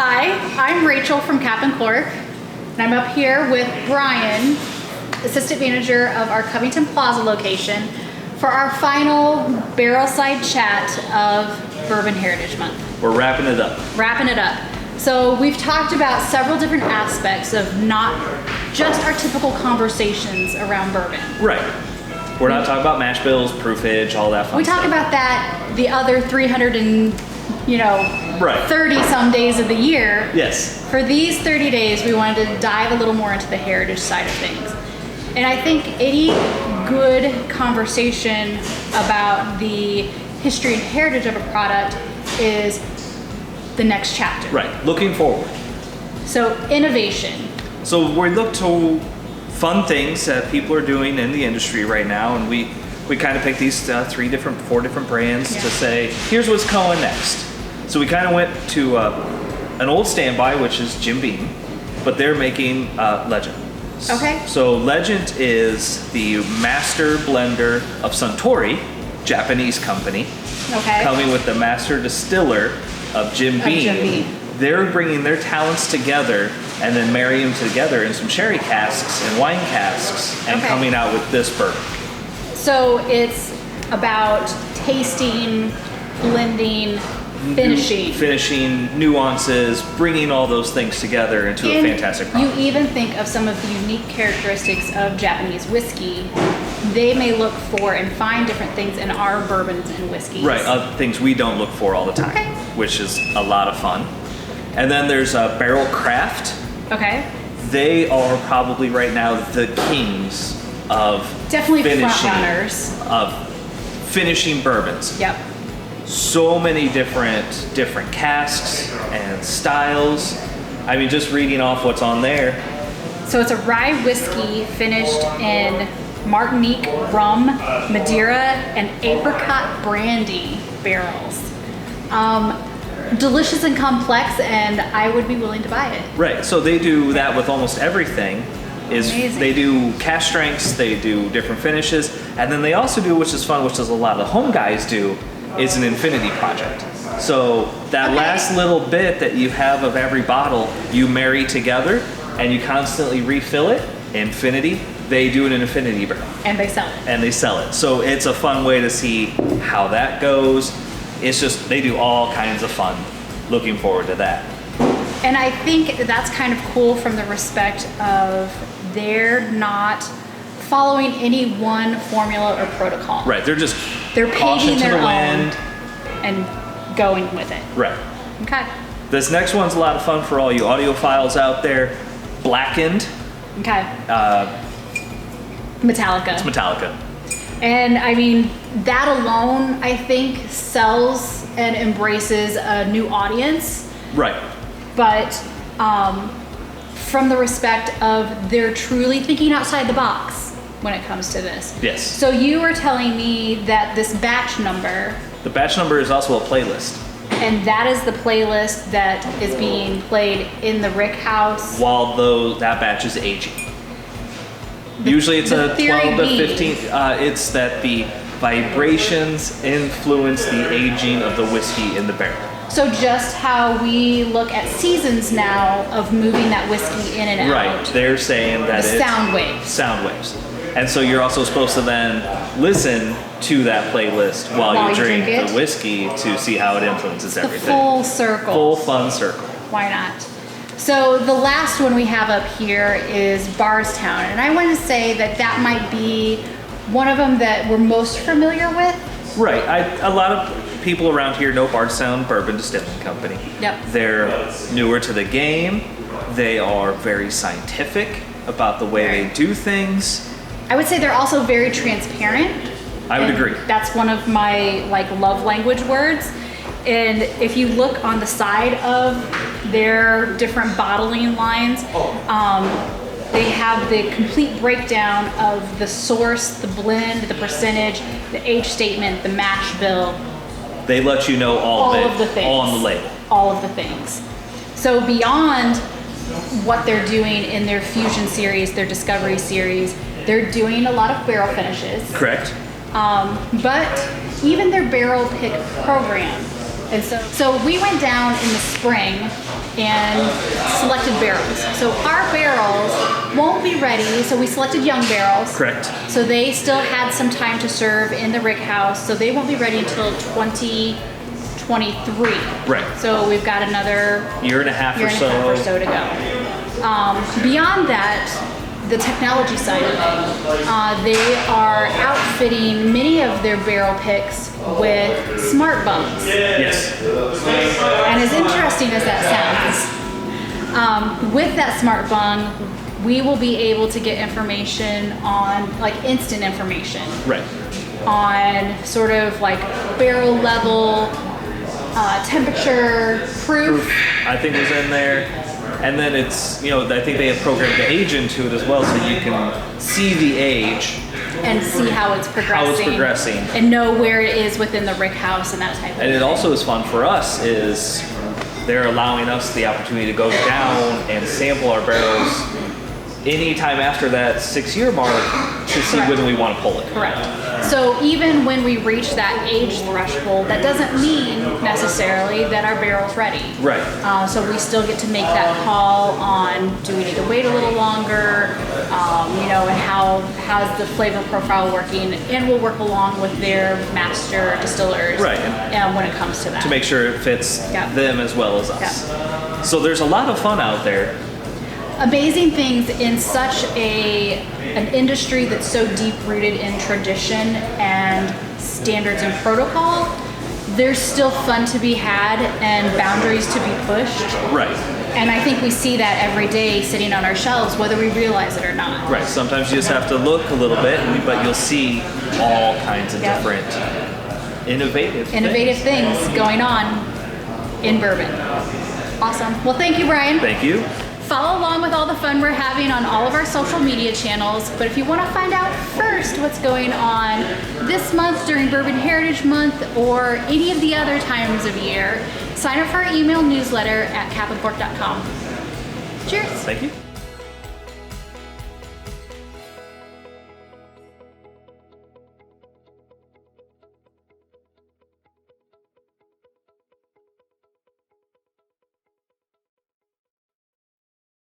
Hi, I'm Rachel from Cap and Cork, and I'm up here with Brian, Assistant Manager of our Covington Plaza location, for our final barrel side chat of Bourbon Heritage Month. We're wrapping it up. So we've talked about several different aspects of not just our typical conversations around bourbon. Right. We're not talking about mash bills, proofage, all that fun We stuff. talk about that the other 30 some days of the year. Yes. For these 30 days, we wanted to dive a little more into the heritage side of things. And I think any good conversation about the history and heritage of a product is the next chapter. Right. Looking forward. So innovation. So we look to fun things that people are doing in the industry right now, and we kind of picked these four different brands to say, here's what's coming next. So we kind of went to an old standby, which is Jim Beam, but they're making Legend. Okay. So Legend is the master blender of Suntory, Japanese company, coming with the master distiller of Jim Beam. They're bringing their talents together and then marrying them together in some sherry casks and wine casks and coming out with this bourbon. So it's about tasting, blending, finishing, nuances, bringing all those things together into a fantastic product. You even think of some of the unique characteristics of Japanese whiskey. They may look for and find different things in our bourbons and whiskeys. Right, things we don't look for all the time, which is a lot of fun. And then there's Barrel Craft. Okay. They are probably right now the kings of finishing bourbons. Yep. So many different casks and styles. I mean, just reading off what's on there. So it's a rye whiskey finished in Martinique rum, Madeira, and apricot brandy barrels. Delicious and complex, and I would be willing to buy it. Right, so they do that with almost everything. Amazing. They do cask strengths, they do different finishes, and then they also do, which is fun, which is a lot of the home guys do, is an infinity project. So that last little bit that you have of every bottle, you marry together, and you constantly refill it. Infinity, they do an infinity barrel. And they sell it. So it's a fun way to see how that goes. It's just, they do all kinds of fun. Looking forward to that. And I think that's kind of cool from the respect of they're not following any one formula or protocol. Right, they're paving their own wind and going with it. Right. Okay. This next one's a lot of fun for all you audiophiles out there. Blackened. Okay. Metallica. It's Metallica. And I mean, that alone, I think, sells and embraces a new audience. Right. But from the respect of they're truly thinking outside the box when it comes to this. Yes. So you were telling me that this batch number. The batch number is also a playlist. And that is the playlist that is being played in the Rick House. While that batch is aging. Usually it's a 12 to 15. It's that the vibrations influence the aging of the whiskey in the barrel. So just how we look at seasons now of moving that whiskey in and out. Right, they're saying that it's sound waves. Sound waves. And so you're also supposed to then listen to that playlist while you drink the whiskey to see how it influences everything. Full circle. Full fun circle. Why not? So the last one we have up here is Bardstown, and I want to say that might be one of them that we're most familiar with. Right. A lot of people around here know Bardstown Bourbon Distilling Company. Yep. They're newer to the game. They are very scientific about the way they do things. I would say they're also very transparent. I would agree. That's one of my love language words. And if you look on the side of their different bottling lines, they have the complete breakdown of the source, the blend, the percentage, the age statement, the mash bill. They let you know all of the things. All on the label. All of the things. So beyond what they're doing in their Fusion series, their Discovery series, they're doing a lot of barrel finishes. Correct. But even their barrel pick program. And so we went down in the spring and selected barrels. So our barrels won't be ready. So we selected young barrels. Correct. So they still had some time to serve in the rick house. So they won't be ready until 2023. Right. So we've got another year and a half or so to go. Beyond that, the technology side of it, they are outfitting many of their barrel picks with smart bungs. Yes. And as interesting as that sounds, with that smart bung, we will be able to get information on, like instant information. Right. On sort of like barrel level, temperature, proof. I think was in there. And then it's, you know, I think they have programmed the age into it as well, so you can see the age. And see how it's progressing. And know where it is within the rick house and that type of thing. And it also is fun for us is they're allowing us the opportunity to go down and sample our barrels anytime after that 6-year mark to see when we want to pull it. Correct. So even when we reach that age threshold, that doesn't mean necessarily that our barrel's ready. Right. So we still get to make that call on, do we need to wait a little longer, you know, and how's the flavor profile working, and we'll work along with their master distillers right. When it comes to that. To make sure it fits them as well as us. Yep. So there's a lot of fun out there. Amazing things in such an industry that's so deep rooted in tradition and standards and protocol. There's still fun to be had and boundaries to be pushed. Right. And I think we see that every day sitting on our shelves, whether we realize it or not. Right. Sometimes you just have to look a little bit, but you'll see all kinds of different innovative things going on in bourbon. Awesome. Well, thank you, Brian. Thank you. Follow along with all the fun we're having on all of our social media channels. But if you want to find out first what's going on this month during Bourbon Heritage Month or any of the other times of year, sign up for our email newsletter at capandcork.com. Cheers. Thank you.